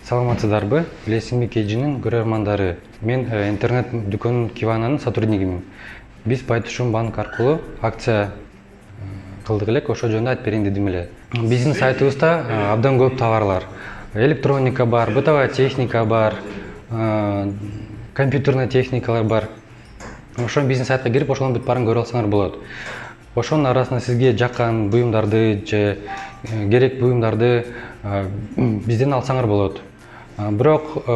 Саламатсыздарбы? Билесизби KG'nin көрөрмандары. Мен интернет дүкөнүн Кивананын сотруднигимин. Биз Байтушун банк аркылуу акция кылдык элек, ошол жөнүндө айтып берейин дедим эле. Биздин сайтыбызда абдан көп товарлар. Электроника бар, бытовая техника бар, компьютерный техникалар бар. Ошол биздин сайтка кирип, ошонун бүт баарын көрө алсаңар болот. Ошонун арасында сизге жаккан буюмдарды же керек буюмдарды бизден алсаңар болот. Бирок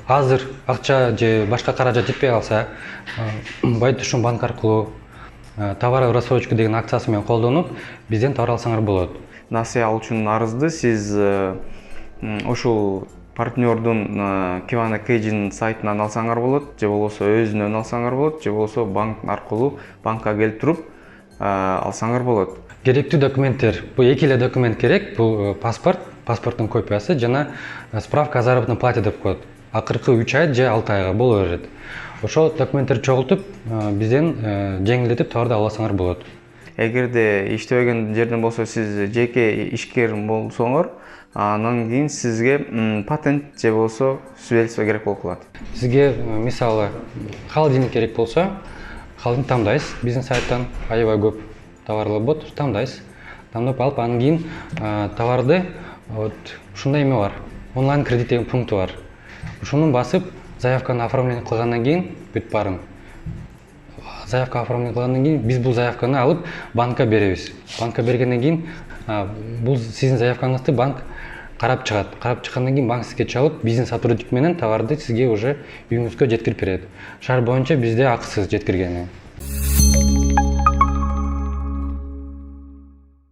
азыр акча же башка каражат жетпей калса, Байтушун банк аркылуу товар рассрочка деген акциясы менен колдонуп, бизден товар алсаңар болот. Насыя алуучунун арызды сиз ушул партнердун Кивана KG'nin сайтынан алсаңар болот, же болбосо өзүнөн алсаңар болот, же болбосо банк аркылуу банкка келип туруп алсаңар болот. Керектүү документтер, бул эки эле документ керек, бул паспорттун копиясы жана справка о заработной плате деп коет. Акыркы 3 ай же 6 айга боло берет. Ошол документтерди чогултуп, бизден жеңилдетип товарды алсаңар болот. Эгерде иштебеген жерден болсо, сиз жеке ишкер болсоңор, анан кийин сизге патент же болсо свидетельство керек болуп калат. Сизге мисалы холодильник керек болсо, холодильник тандайсыз. Биздин сайттан аябай көп товарлар бот, тандайсыз. Тандап алып, анан кийин товарды ушундай эме бар. Онлайн кредит деген пункту бар. Ушуну басып, заявканы оформление кылгандан кийин бүт баарын. Заявка оформление кылгандан кийин биз бул заявканы алып банкка беребиз. Банкка бергенден кийин бул сиздин заявкаңызды банк карап чыгат. Карап чыккандан кийин банк сизге чалып, биздин сотрудник менен товарды сизге уже үйүңүзгө жеткирип берет. Шаар боюнча бизде акысыз жеткиргени.